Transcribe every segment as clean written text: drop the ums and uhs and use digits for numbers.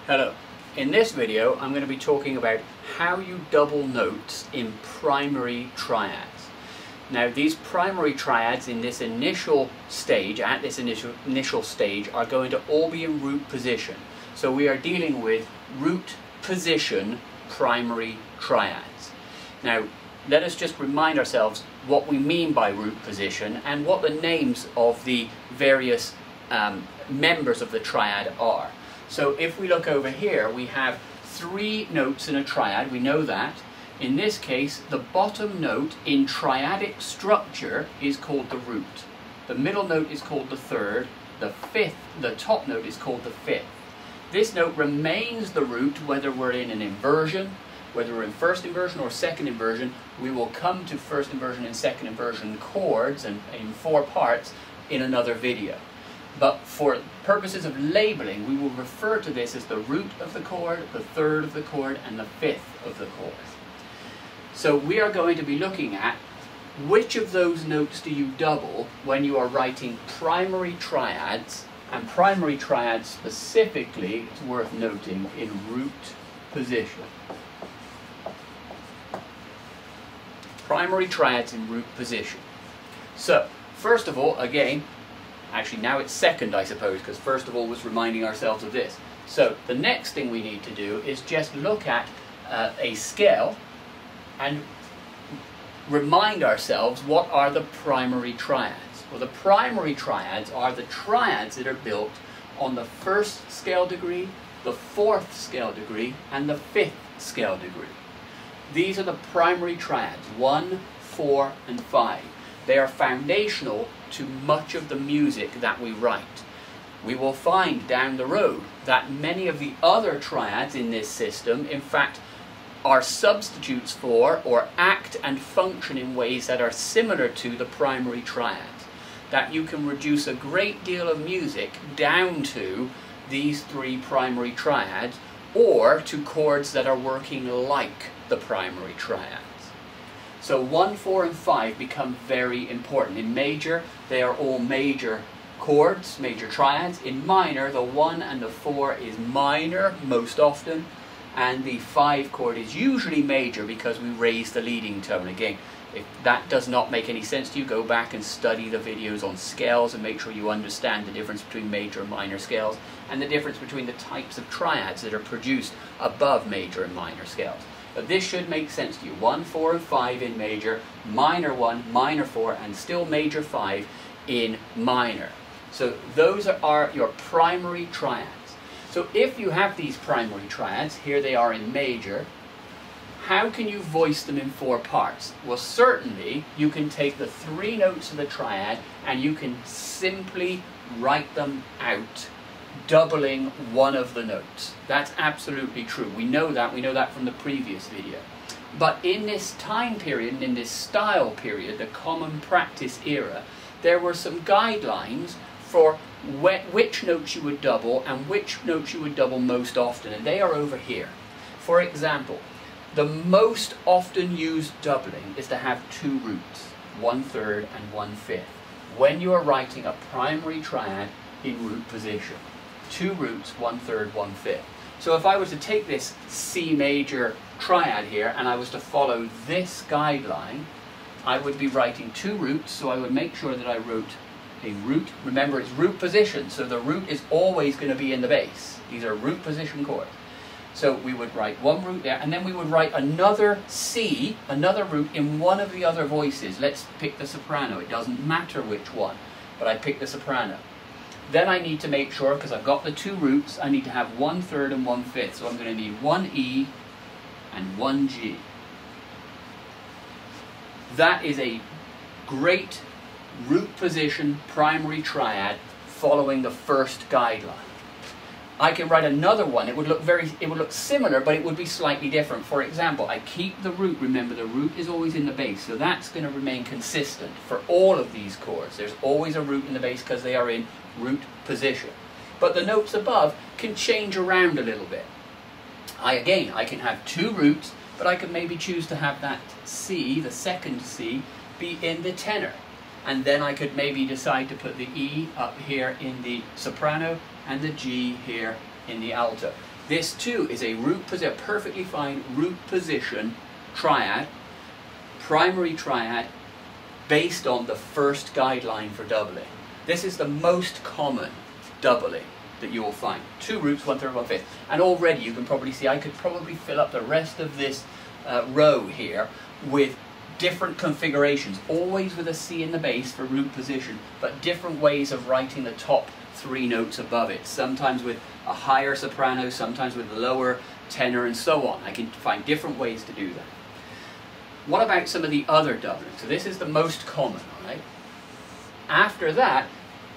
Hello. In this video I'm going to be talking about how you double notes in primary triads. Now these primary triads in this initial stage, at this initial stage, are going to all be in root position. So we are dealing with root position primary triads. Now let us just remind ourselves what we mean by root position and what the names of the various members of the triad are. So if we look over here, we have 3 notes in a triad, we know that. In this case, the bottom note in triadic structure is called the root. The middle note is called the third, the top note is called the fifth. This note remains the root whether we're in an inversion, whether we're in first inversion or second inversion. We will come to first inversion and second inversion chords and in 4 parts in another video. But for purposes of labeling, we will refer to this as the root of the chord, the third of the chord, and the fifth of the chord. So we are going to be looking at which of those notes do you double when you are writing primary triads, and primary triads specifically, it's worth noting, in root position. Primary triads in root position. So, first of all, again, actually now it's second I suppose, because first of all was reminding ourselves of this. So the next thing we need to do is just look at a scale and remind ourselves what are the primary triads. Well, the primary triads are the triads that are built on the 1st scale degree, the 4th scale degree, and the 5th scale degree. These are the primary triads, 1, 4, and 5. They are foundational to much of the music that we write. We will find down the road that many of the other triads in this system, in fact, are substitutes for or act and function in ways that are similar to the primary triads. That you can reduce a great deal of music down to these 3 primary triads or to chords that are working like the primary triads. So 1, 4, and 5 become very important. In major, they are all major chords, major triads. In minor, the 1 and the 4 is minor most often, and the 5 chord is usually major because we raise the leading tone. Again, if that does not make any sense to you, go back and study the videos on scales and make sure you understand the difference between major and minor scales and the difference between the types of triads that are produced above major and minor scales. But this should make sense to you. 1, 4, and 5 in major, minor 1, minor 4, and still major 5 in minor. So those are your primary triads. So if you have these primary triads, here they are in major, how can you voice them in 4 parts? Well, certainly you can take the 3 notes of the triad and you can simply write them out, doubling one of the notes. That's absolutely true. We know that from the previous video. But in this time period, and in this style period, the common practice era, there were some guidelines for which notes you would double and which notes you would double most often, and they are over here. For example, the most often used doubling is to have 2 roots, 1/3 and 1/5, when you are writing a primary triad in root position. 2 roots, 1/3, 1/5. So if I was to take this C major triad here and I was to follow this guideline, I would be writing 2 roots, so I would make sure that I wrote a root. Remember, it's root position, so the root is always going to be in the bass. These are root position chords. So we would write 1 root there, and then we would write another C, another root in one of the other voices. Let's pick the soprano. It doesn't matter which one, but I pick the soprano. Then I need to make sure, because I've got the 2 roots, I need to have 1/3 and 1/5. So I'm going to need 1 E and 1 G. That is a great root position primary triad following the first guideline. I can write another one. It would look similar, but it would be slightly different. For example, I keep the root. Remember, the root is always in the bass, so that's going to remain consistent for all of these chords. There's always a root in the bass because they are in root position. But the notes above can change around a little bit. I can have 2 roots, but I could maybe choose to have that C, the second C, be in the tenor. And then I could maybe decide to put the E up here in the soprano and the G here in the alto. This too is a perfectly fine root position triad, primary triad, based on the first guideline for doubling. This is the most common doubling that you will find. 2 roots, 1/3, 1/5. And already you can probably see I could probably fill up the rest of this row here with different configurations, always with a C in the bass for root position, but different ways of writing the top 3 notes above it, sometimes with a higher soprano, sometimes with a lower tenor, and so on. I can find different ways to do that. What about some of the other doublings? So this is the most common, right? After that,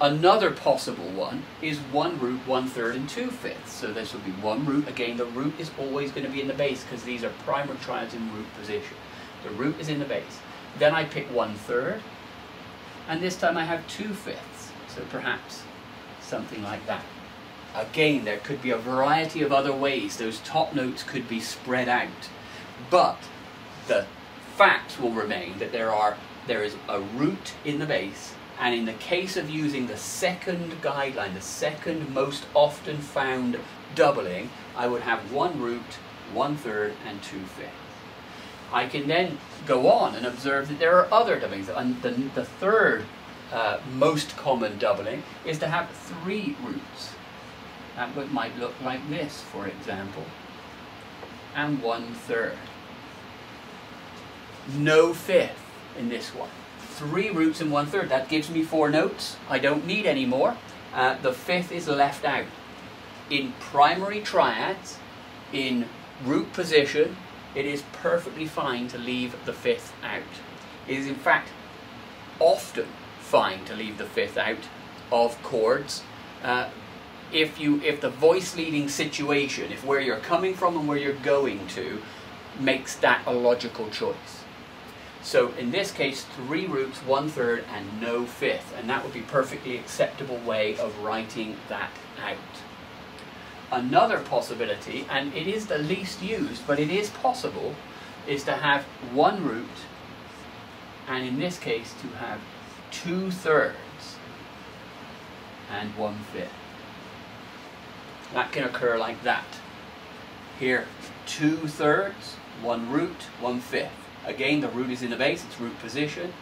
another possible one is 1 root, 1/3, and 2/5. So this would be 1 root. Again, the root is always going to be in the bass because these are primary triads in root position. The root is in the bass. Then I pick 1/3, and this time I have 2/5. So perhaps something like that. Again, there could be a variety of other ways. Those top notes could be spread out. But the fact will remain that there is a root in the bass, and in the case of using the second guideline, the second most often found doubling, I would have 1 root, 1/3, and 2/5. I can then go on and observe that there are other doublings. And the third most common doubling is to have 3 roots. That might look like this, for example, and 1/3. No 5th in this one. 3 roots and 1/3. That gives me 4 notes. I don't need any more. The 5th is left out. In primary triads, in root position, it is perfectly fine to leave the 5th out. It is in fact often fine to leave the 5th out of chords. If the voice leading situation, if where you're coming from and where you're going to, makes that a logical choice. So in this case, 3 roots, 1/3, and no 5th, and that would be a perfectly acceptable way of writing that out. Another possibility, and it is the least used, but it is possible, is to have 1 root, and in this case to have 2/3 and 1/5. That can occur like that. Here, 2/3, 1 root, 1/5. Again, the root is in the bass, it's root position.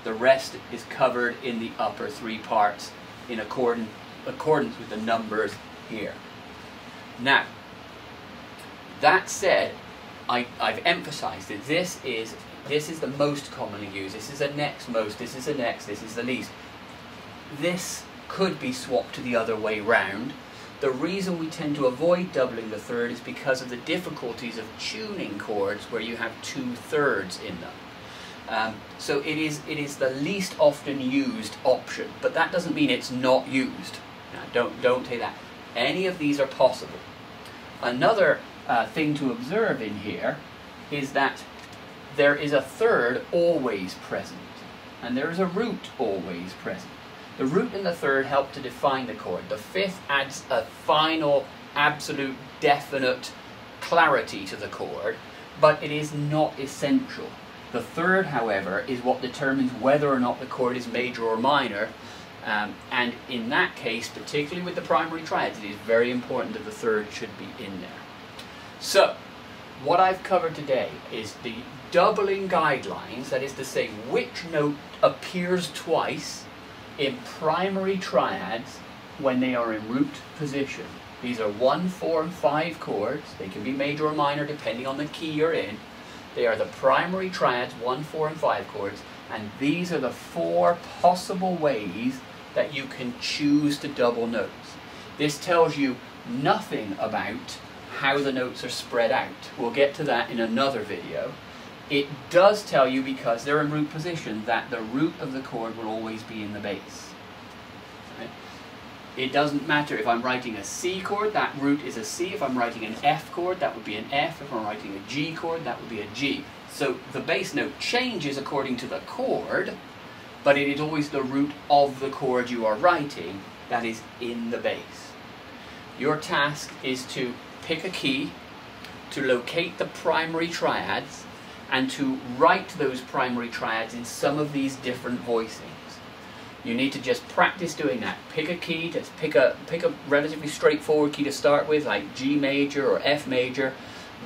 The rest is covered in the upper 3 parts in accordance with the numbers here. Now, that said, I've emphasized that this is the most commonly used. This is the next most, this is the next, this is the least. This could be swapped to the other way round. The reason we tend to avoid doubling the 3rd is because of the difficulties of tuning chords where you have 2/3 in them. So it is the least often used option, but that doesn't mean it's not used. Now, don't take that. Any of these are possible. Another thing to observe in here is that there is a 3rd always present, and there is a root always present. The root and the 3rd help to define the chord. The 5th adds a final, absolute, definite clarity to the chord, but it is not essential. The 3rd, however, is what determines whether or not the chord is major or minor, and in that case, particularly with the primary triads, it is very important that the 3rd should be in there. So, what I've covered today is the doubling guidelines, that is to say, which note appears twice in primary triads when they are in root position. These are 1, 4, and 5 chords. They can be major or minor depending on the key you're in. They are the primary triads, 1, 4, and 5 chords, and these are the 4 possible ways that you can choose to double notes. This tells you nothing about how the notes are spread out. We'll get to that in another video. It does tell you, because they're in root position, that the root of the chord will always be in the bass. Right? It doesn't matter if I'm writing a C chord, that root is a C. If I'm writing an F chord, that would be an F. If I'm writing a G chord, that would be a G. So the bass note changes according to the chord, but it is always the root of the chord you are writing that is in the bass. Your task is to pick a key, to locate the primary triads, and to write those primary triads in some of these different voicings. You need to just practice doing that. Pick a key, just pick a relatively straightforward key to start with, like G major or F major.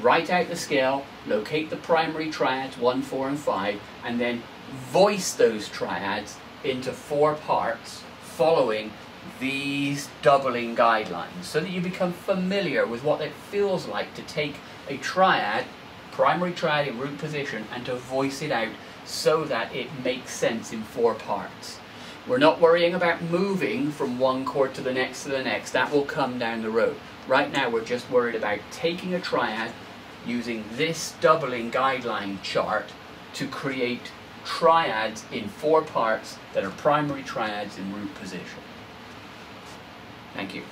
Write out the scale, locate the primary triads 1, 4, and 5, and then voice those triads into 4 parts following these doubling guidelines, so that you become familiar with what it feels like to take a triad, primary triad in root position, and to voice it out so that it makes sense in 4 parts. We're not worrying about moving from one chord to the next to the next. That will come down the road. Right now we're just worried about taking a triad, using this doubling guideline chart to create triads in 4 parts that are primary triads in root position. Thank you.